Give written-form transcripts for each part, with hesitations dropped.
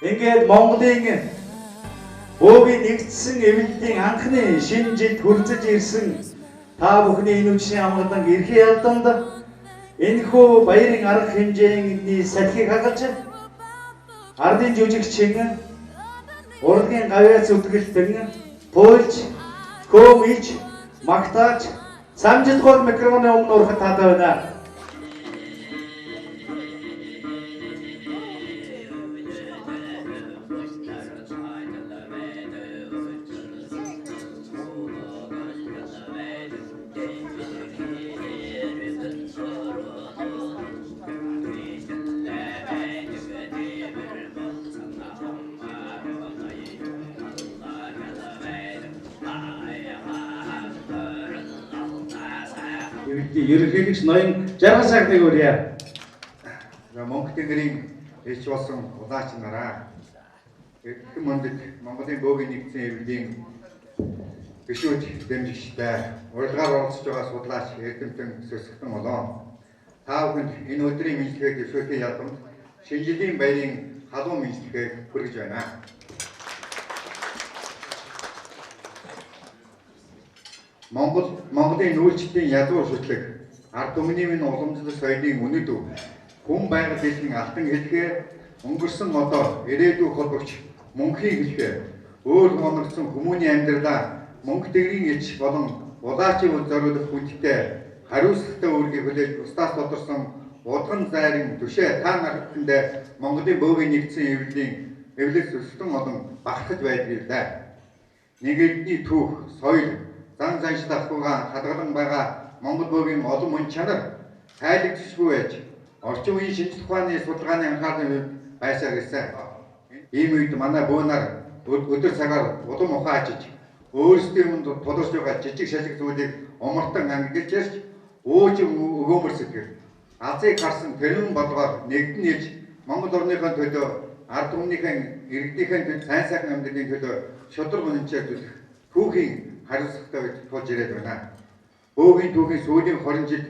Ингээд Монголын бөөгийн нэгдсэн эвлэлийн анхны шинэ жилд хүрчиж ирсэн та бүхний энэ үчийн амгалан эрхээ ялдамд энэхүү баярын арга хэмжээний салхийг хагаж ардын жүжигчин урлагийн гавьяас үтгэлтэн туйлж хөөмж магтааж самжилгоор микрофоны өмнө урахад таатай байна. Ерөнхийлөгч ноён жаргал сайхныг өрье. Монгол Тэнгэрийн элч болсон улаач нараа эрхэм мөндөд Монголын бөөгийн нэгдсэн эвлэлийн гишүүд дэмжигчтэй урилгаар оролцож байгаа судлаач эрдэмтэн Сөсгтэн болон та бүхэнд энэ өдрийн мэдлэгээ дэвшүүлэхийн ялгамд шинэ жилийн баярын халуун мэдлэгээ хүргэж байна. Монголын нүүлжлийн ядуу шүтлэг ард түмний минь уламжлал соёлын үнэт өв хүн байгаль дэлхийн алтан хэлхээ өнгөрсөн одоо ирээдүйг холбогч мөнхийн хэлхээ өөр хоногдсон хүмүүний амьдралаа мөнгө төгрийн элч болон улаачийн үл зориулах хүндтэй хариуцлагатай үүргийг хүлээж устдаас тодорсон удган зайрын түшээ та нарт Монголын бөөгийн нэгдсэн эвлэл Сөсгтэн болон багтаж байдгийг л. Нэг элдний түүх, соёл, зан заншил ахуйгаа хадгалан байгаа Монгол бөөгийн олон мөн чанар тайлэгдчихгүй байж орчин үеийн шинжлэх ухааны судалгааны анхаарлын хувьд байсаар ирсэн. Ийм үед манай бөө нар өдөр цагаар улам ухаачиж өөрсдийн өмнө тулгарч байгаа жижиг шалгих зүйлийг умартан ангилж ярьж ууж өгөөмөр сэтгэл азыг харсан тэрэн бодгоор нэгдэн нээж Монгол орныхоо төлөө ард түмнийхэн иргэдийнхэн төлөө сайн сайхан амьдралын төлөө шудраг үнэнчээр төлөх түүхийн хариуцлагатай тулж ирээд байна. Бөөгийн түүхийн сүүлийн 20 жил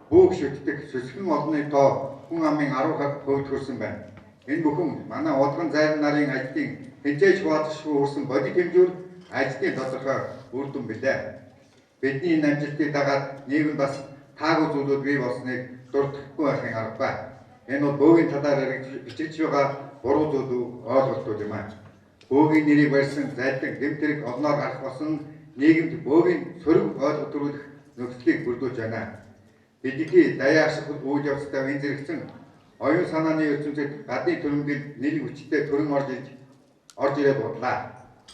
бөөг шүтдэг Сөсгтэн олонны тоо хүн амын 10% хүрсэн байна. Энэ бүхэн манай удган зайран нарын ажлын хэмжээж хуваалцахгүй хүрсэн бодит хэмжүүр ажлын тодорхой үр дүн билээ. Бидний энэ амжилтыг дагаад нийгэм бас таагүй зүйлүүд бий болсныг дурдахгүй байхын аргагүй. Энэ бол бөөгийн талаар бичиж байгаа буруу зүйлүүд ойлголтууд юм аа. Бөөгийн нэрийг барьсан зайлдаг гэмтэрэг олноор гарах болсон нийгэмд бөөгийн сөрөг ойлголт төрүүлэх нөхцөлийг бүрдүүлж байна. Бидний даяар ашиглах үйл явцтай энэ зэрэгцэн оюун санааны ертөнцид гадны төрөмгөл нэр хүчтэй төрөн орж ирээд бодлаа.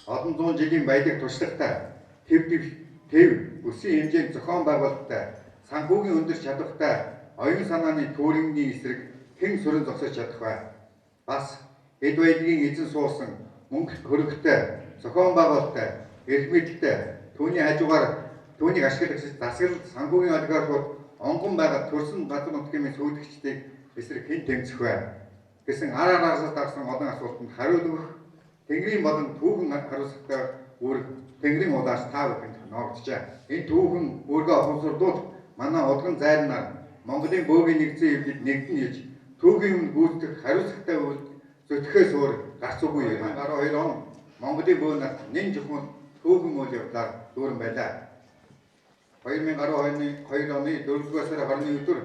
Олон зуун жилийн баялаг туршлагатай тэв өсвийн хэмжээнд зохион байгуулалттай санхүүгийн өндөр чадвартай оюун санааны түүрэмний эсрэг хэн сүрэн зогсож чадах вэ? Бас эд баялагын эзэн суусан мөнгө хөрөгтэй зохион байгуулалттай эрх мэдэлтэй түүний хажуугаар түүнийг ашигладаг засаглал санхүүгийн олигархууд онгон байгаа төрсөн газар нутгийн сүйдэгчдийг эсрэг хэн тэмцэх вэ гэсэн араас дарсан олон асуултанд хариулт өгөх Тэнгэрийн болон түүхэн хариуцлагатай үүрэг Тэнгэрийн удаас та бүхэнд ногдчихэ. Энэ түүхэн үүргээ ухамсарлуул манай удган зайрнаар Монголын бөөгийн нэгдсэн эвлэлд нэгдэн нээж түүхийн өмнө гүйцэтгэх хариуцлагатай зүтгэхээс өөр гарц үгүй юм. 12 он Монголын бөө нарт нэн жихмэл түүхэн үйл явдлаар дүүрэн байлаа. 2012 оны 4-р сарын 20-ны өдөр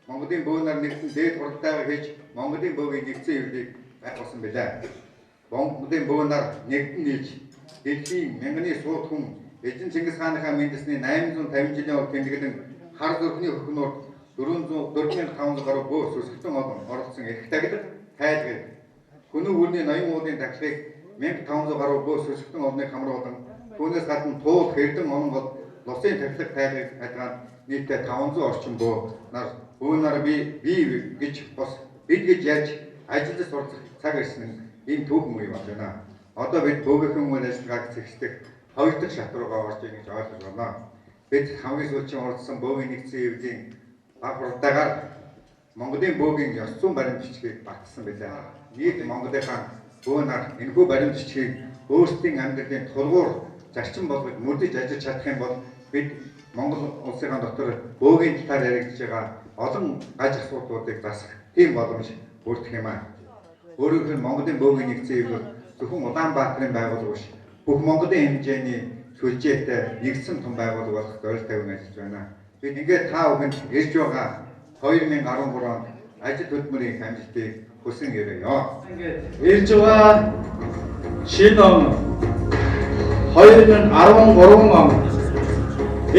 Монголын бөө нар нэгдэн дээд хуралдаага хийж Монголын бөөгийн нэгдсэн эвлэлийг байгуулсан байлаа. Монголын бөө нар нэгдэн нээж дэлхийн мянганы сууд хүн Эзэн Чингис хааныхаа мэндэлсний 850 жилийн өмнө тэмдэглэн хар зүрхний хөхнөөр 4500 гаруй бөө Сөсгтэн олон оролцсон эрх тагилга тайлгыг Хүнүү үрний ноён уулын тахлыг 1500 гаруй бөө Сөсгтэн олныг хамруулан түүнээс гадна туул хэрдэн он бол Лусын тахлаг тайлгыг хадгаад нийтдээ 500 орчим бөө нар би гэж бас бид гэж яаж ажиллаж сурах цаг ирсэн ийм түүхэн үе болж байна. Одоо бид бөөгийнхэн үйл ажиллагааг зэгсдэг хоёр дахь шат руугаа орж ийн гэж ойлгож байна. Бид хамгийн сүүлчийн оролцсон бөөгийн нэгдсэн эвлэлийн баг хуралдаагаар Монголын бөөгийн ёс зүйн баримт бичгийг батсан байлаа. Нийт Монголынхаа бөө нар энэхүү баримт бичгийг өөрсдийн амьдралын тулгуур зарчим болгож мөрдөж ажиллаж чадах юм бол бид Монгол улсын дотор бөөгийн талаар яригдж байгаа олон гаж асуудлуудыг засах тийм боломж бүрдэх юм аа. өөрөөр нь Монголын бөөгийн нэгдсэн ив зөвхөн Улаанбаатарын байгууллага биш. Бүх Монголын хэмжээний сүлжээтэй нэгдсэн том байгууллага болох зорилт тавин ажиллаж байна. Бид ингээд та бүхэнд ирж байгаа 2013 онд ажил хөдөлмөрийн амжилтыг хүсэн ирээ. Ингээд ирж байгаа шинэ он 2013 он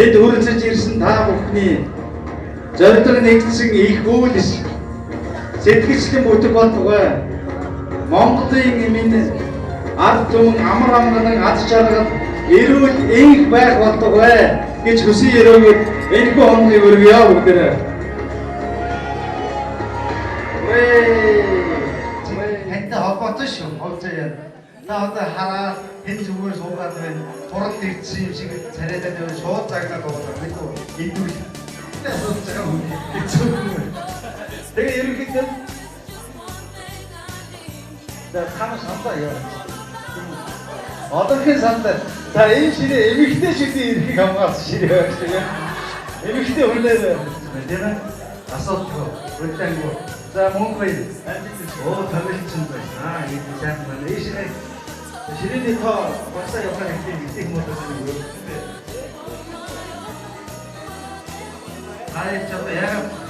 эд үргэлжлэж ирсэн та бүхний зорилго нэгдсэн их үйлс сэтгэлжлэн бүтэх болтугай Монголын минь ард түмэн амар амгалан аз жаргал эрүүл энх байх болтугай гэж хүсэн өрөөгөө энэхүү хоногийн өргөё бүгдээрээ. Тантай холбоотой шүү. Ховцоо яа. Та одоо хараад хэн зүгээр суугаад байна. Турал ирсэн юм шиг царайдаа дээр шууд загнаад байгаа. Нэг үү эдүүл. Тэгээ ерөнхийдөө та сандаа яа. Одоогийн сандаа та энэ ширээ эмэгтэй ширээ ирэхийг хамгаалсан ширээ байх шиг юм. Эмэгтэй хүлээж байна. Тэр асуудал үлдэнгүү. За мөнгөй. Оо тамилчин байна. Энэ сайн байна. Энэ ширээний тоо багсаа явах хэрэгтэй юм уу гэсэн үг. Ай чад яа.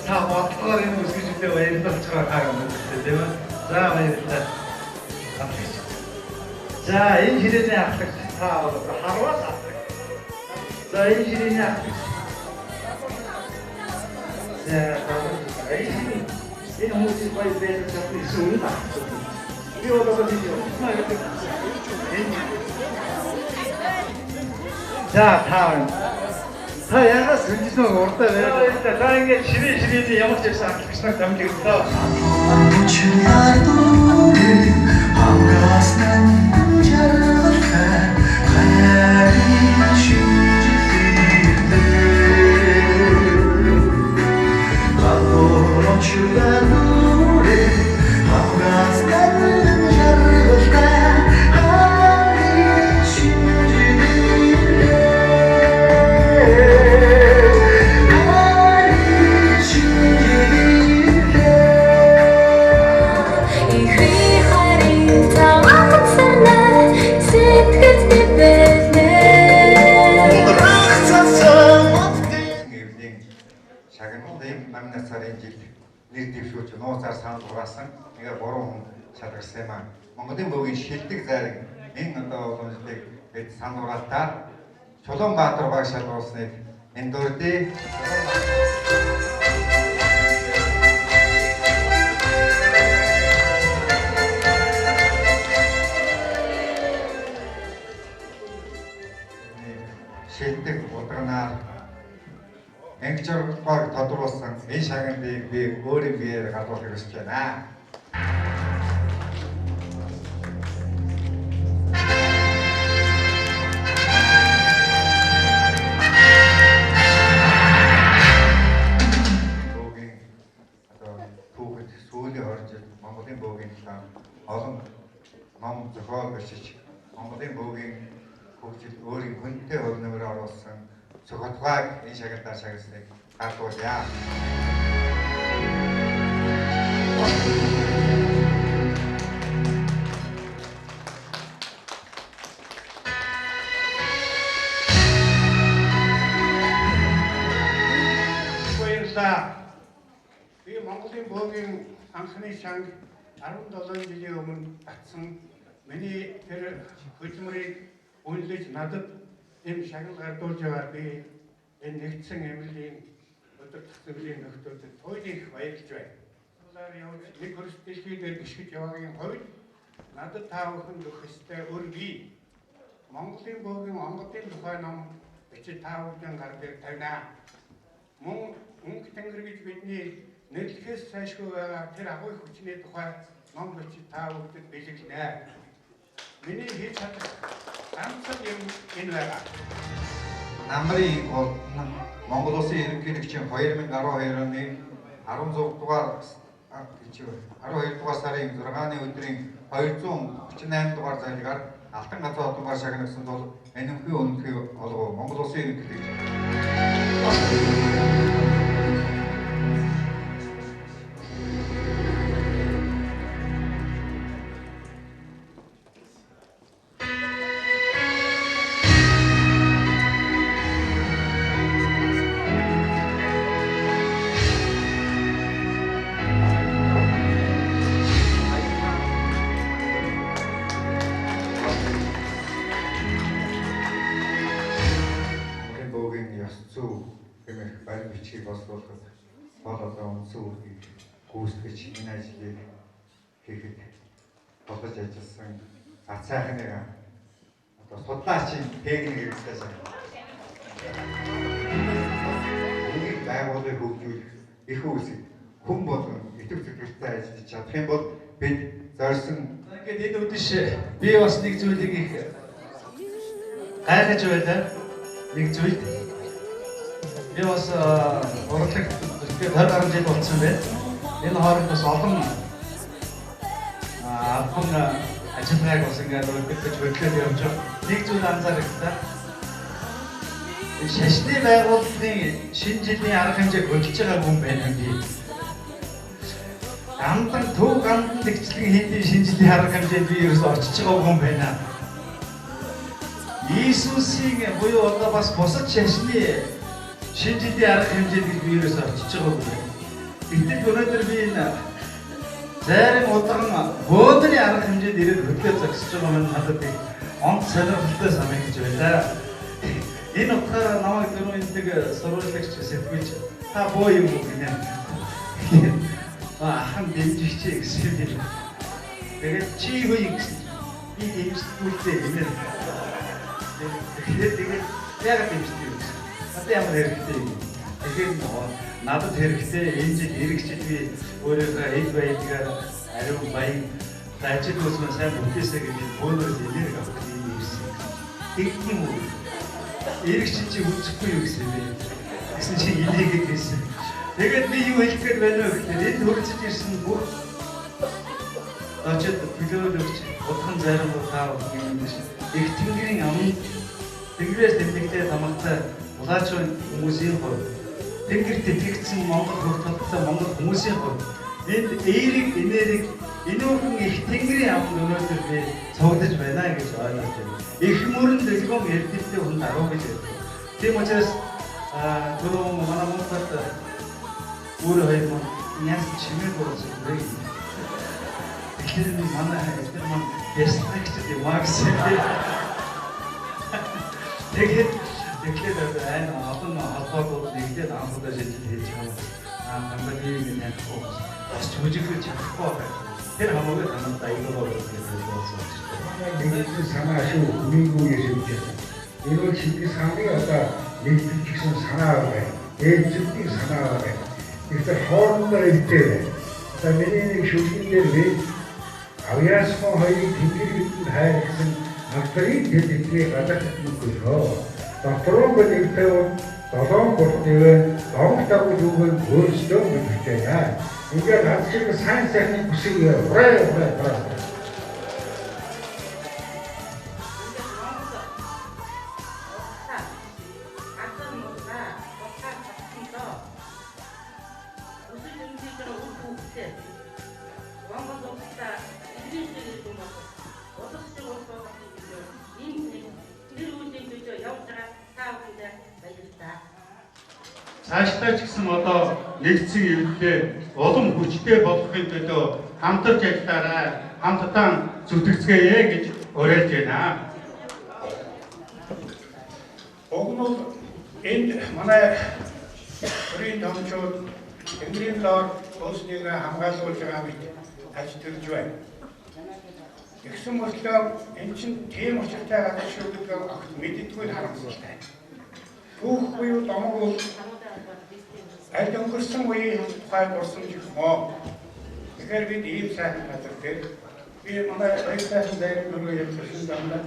Та бодлогоор энэ үсгэжтэй баярлаж байгаа юм тийм үү? За баярлалаа. За энэ ширээний ахлах та харвал ахлах. За энэ ширээний ахлах. За энэ хүмүүсийн баяр баяр чадсан юм байна. Би одоо видео за та яагаад сүнжсэн урдаа байна? За ингээд ширээний ямар ч байсан аппликейшныг дамжууллаа. Намнаас сарын жил нэр дэвшүүлж нууцаар санал хугаасан ингээ 3 хүн шалгарсан юм аа. Монголын бөөгийн шилдэг зайраг энэ одоо уламжлалыг бид санал хугаалтаар Чулуунбаатар баг шалгуулсныг энэ дөрдөө шилдэг удагнаар Энгчоргоор тодруулсан энэ шагналыг би өөрийн биеэр гадуурх хэрэгсэж байна. Бөөгийн одоо түүхэд сүүлийн 20 жил Монголын бөөгийн талаар олон ном зохиол бичиж Монголын бөөгийн хөгжил өөрийн хүнтэй хөрнөөр оруулсан Цогтгааг энэ шагналаар шагналыг гардуулъя. Баярлалаа. Би Монголын бөөгийн анхны шанг 17 жилийн өмнө батсан миний тэр хөдөлмөрийг үнэлж надад энэ шагнал гардуулж байгаа би энэ нэгдсэн эмнэлгийн өдөр тутмын нөхдөдөд туйлын их баярлж байна. Улаар явж нэг хөрс дэлхийдээ гიშгэж яваагийн хувьд надад та бүхэн өгөх ёстой өргөе. Монголын бөөгийн онгодын тухай ном бичиж та бүхэн гар дээр тавина. Мөнгө тэнгэр гэж бидний нэрлэхээс сайшгүй байгаа тэр агуй хүчний тухай ном бичиж та бүхэнд бэлгэлнэ. Миний хийж чадах ганцхан юм энэ байгаа. Намрын Монгол Улсын ерөнхийлөгчийн 2012 оны 16 дугаар 12 дугаар сарын 6-ны өдрийн 238 дугаар зайлгаар Алтан газар одонгаар шагнагсан бол энэмхий өнөхий олгоо Монгол Улсын ерөнхийлөгч болгоход бол одоо үндсэн үүргийг гүйцэтгэж энэ ажлыг хийхэд бодож ажилласан цаахныг одоо судлаачийн техник хэрэглээс үүнийг байгуулыг хөгжүүлэх их үүсэг хүн болон идэв зүтгэлтэй ажиллаж чадах юм бол бид зорьсон ингээд энэ үдэш би бас нэг зүйлийг их гайхаж байлаа. Нэг зүйл. Би бас урлаг тэгээд 20 гаруй жил болсон байна. Энэ хооронд бас олон ахын ажиллагааг бас ингээд үлдээж хөдлөж явж байгаа. Нэг зүйл анзаарчихлаа. Шашны байгууллагын шинэ жилийн арга хэмжээг хөдөлж байгаа хүн байна би. Амдан төв гандан тэгчлэгийн хийдийн шинэ жилийн арга хэмжээнд би ерөөс орчиж байгаа хүн байна. Иесусийн буюу одоо бас бусад шашны шинэ жилийн арга хэмжээнд би ерөөс орчиж байгаа хүн байна. Гэтэл өнөөдөр би энэ зарим удаан бөөдрийн арга хэмжээнд ирээд хөдлөө зогсож байгаа маань надад их онц сонирхолтой санагдаж байлаа. Энэ утгаараа намайг дөрөв эндэг сурвалжлагч сэтгүүлч та боо юм уу гэнэ. Ахын дэмжигч гэсэн юм. Тэгээд чи юу юм гэсэн. Би дэмжүүлдэг юм. Тэгээд яг дэмждэг юм. Надад ямар хэрэгтэй юм. Тэгэхээр надад хэрэгтэй энэ жил хэрэгжил би өөрийнхөө эд байдгаар ариун баян ажил үзмэн сайн бүтээсэй гэж бөөнөр энерги авах юм ирсэн. Тэгт юм уу? Эрэгч чи үзэхгүй юу гэсэн бэ? Гэсэн чи илээгээд байсан. Тэгээд би юу хэлэх гээд байна вэ гэхээр энэ хөрчөж ирсэн бүх очоод төлөөлөгч утхан зарим таа юм биш. Их тэнгэрийн аманд тэнгэрээс тэмдэгтэй тамгатай улаачгүй хүмүүсийн хувьд тэнгэрт итгэгдсэн Монгол хөртөлтөй Монгол хүмүүсийн хувьд энд эерэг энерги энүүхэн их тэнгэрийн аманд өнөөдөр би цуглаж байна гэж ойлгож байна. Их мөрөн дэлгүүн эрдэлтийн хүн даруй гэж байна. Тийм учраас түрүү манай Монголд өөрөө хоёр мөн яс чимээ болсон байх. Тэгэхээр манай эдгээр маань ястрагч юм аа гэсэн. Тэгэхээр айн олон холбоотууд нэгдээд анхудаа шийдэл хийж байгаа. Хамгааллын нэг бас чөжиглэж чадахгүй байна. Тэр хамаагүй танад аягаа болсон. Нэгдсэн санаа шүү, хүнийгүү яшиж байна. Энэ бол чиний санааны одоо нэгдэж гисэн санаа байна. Ээлжлэлтийн санаа байна. Тэгэхээр хоорондоо илтэй байна. За миний нэг шүлгийн дээр би авьяасхан хоёрын тэнгэрийн хайрсан авторын дэлгэцний гадаад нүггүй хоо. Дотороо нэгтэй бол 7 бүртээ донтаггүй зүгэн өөрсдөө мэдчихэ яа. Ингээд хацчих сайн сайхны бүсийг ураа. Цаашдаа ч гэсэн одоо нэгдсэн эвлэлээ улам хүчтэй болгохын төлөө хамтарч ажиллаарай, хамтдаа зүтгэцгээе гэж уриалж байна. Уг нь энд манай өрийн томчууд Тэнгэрийн лоор улсныг хамгаалуулж байгаа мэт ажиллаж байна. Тэгсэн мөртлөө энэ чинь тийм учиртай гадаг шүү гэдэг огт мэддэггүй харамсалтай. Түүх буюу домог бол аль өнгөрсөн үеийн тухай дурсамж гэх мөө. Тэгэхээр бид ийм сайхан газар дээр би манай байцаасан дээр нөгөө явуулсан замдаа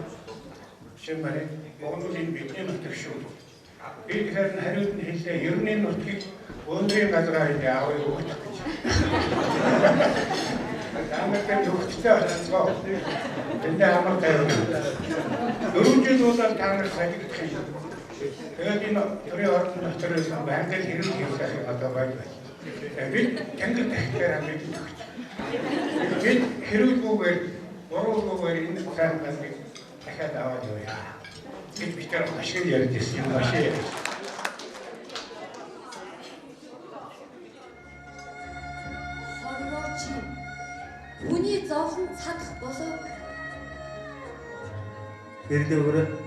шимбарэ богнолын бидний нутаг шүү. Би тэгэхээр хариуд нь хэлээ ерний нутгийг өндрийн газараа яавыг өгөх гэж. Амартай төгстэй болцгоо. Энд амар тайван. 4 жил болоод та нар сахигдах юм. Тэгээд энэ төрийн ордон дотроос байнгын хэрэг хийх одоо байна. Бид тэнгэр дахихээр бид төгч. Бид хэрүүлгүйгээр, буруугүйгээр энэ сайн газрыг дахиад аваад явъя. Бид битэр ашиг ярьж ирсэн юм ашиг. Хүний зовлон цадах болов. Гэрдээ өрөө.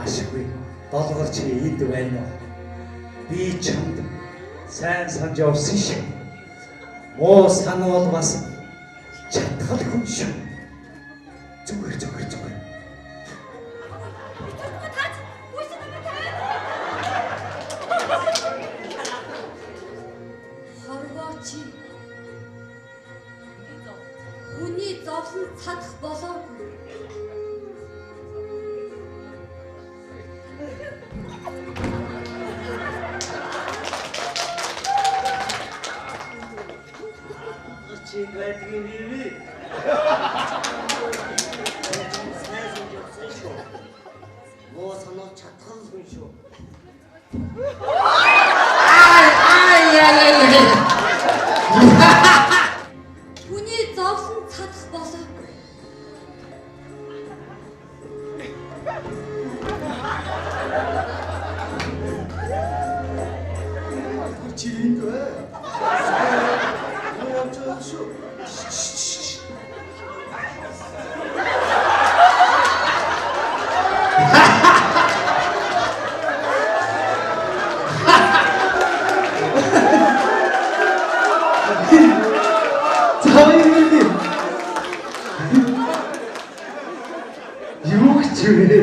Ашиггүй. Долгор чи энд байна уу? Би чамд сайн санаж явсан шиг. Муу санал бас чатгал хүн шүү. Зүгээр. Хорвооч. Хүний зовлон цадах болоогүй. Чи байдгийн бивэ. Муу санаа чадхал хүн шүү. Хүний зовлон цадах болоогүй. Чи энд бай. Муу явж шүү. Юу гэж вэ?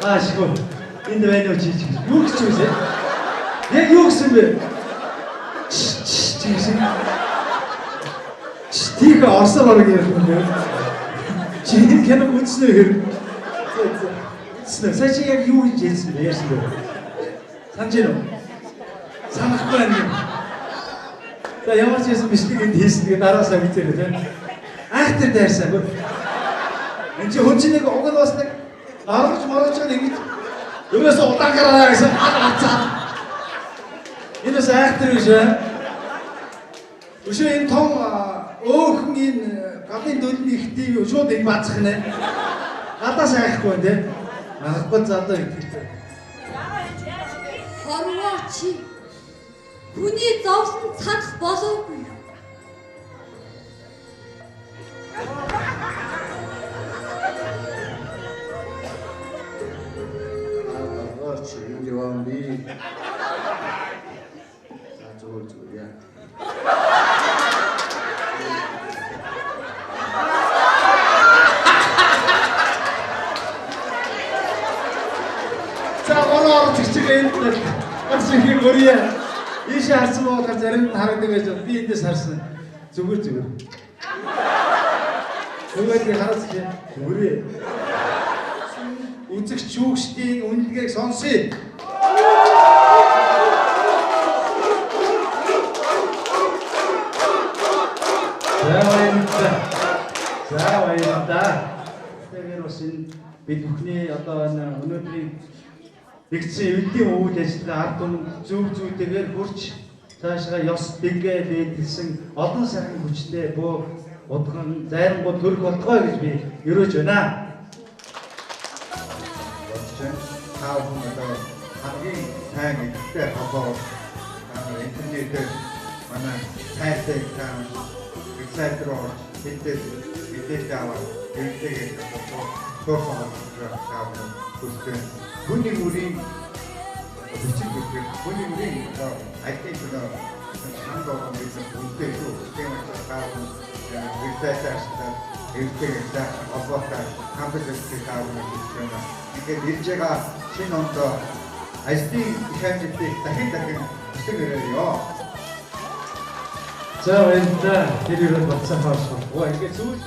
Ашгүй. Энд байна уу чи? Юу гэж вэ? Яг юу гэсэн бэ? Чигсэн. Тийг орсоор орог юм. Чи энэ кино үзснэ хэр? Сая чи яг юу гэж хэлсэн бэ? Яасан бэ? Санаж байна уу? Санахгүй байна. За ямар ч юм биш тэгээд хийсэн тэгээд дараасаа битэрээ тийм. Ахтар дайрсан. Энд чи хүн чинь нэг уг нь бас нэг аргач маргач ингэж ерөөсө удаан гараа гэсэн хацаа. Энэс ахтар биш ээ. Өшөө энэ том өөхөн энэ гадны дөлний ихтэй шууд ингэ бацах нэ. Гадаас айхгүй тийм. Аргагүй задаа ихтэй. Хорвооч. Хүний зовлон цадах болоогүй. Чи энд явсан би. Зүгээр яа. За ороо чичгээ энэ асуух гөрье. Ийш харсан болохоор зарим нь харагдаг байж байна. Би эндээс харсан. Зүгээр. Зүгээр хараас чи гөрье. Үзэгч шүүгчдийн үнэлгээг сонсъё. За баярлалаа. Тэгэхээр бас энэ бид бүхний одоо энэ өнөөдрийн нэгдсэн эвдийн үйл ажиллагаа ард түмэнд зүйтэйгээр хүрч цаашгаа ёс дэгээ лээдсэн олон сайхан хүчтэй бөө удган зайрангууд төрөх болтгой гэж би өрөөж байна. Та бүхэн хамгийн сайн гэдэгтэй холбоо интернетээр манай сайтай тань вебсайт руу мэдээлэл аваад хэрэгтэйгээ тоохоо хүссэн. Хүний үрийн бичиг бүтгэл хүний үрийн айтын хандаа гэсэн үнэтэй шүү. Тэгмээ таавал вебсайтаар хэрэгтэйгээ холбоотой кампустэй таавал гэсэн. Тэгээд ирж байгаа шинэ онд ажлын их хэмжээтэй дахин өсөж ирээё. За баярлалаа. Тэр юу бодсон хааш. Оо ингээд зүйл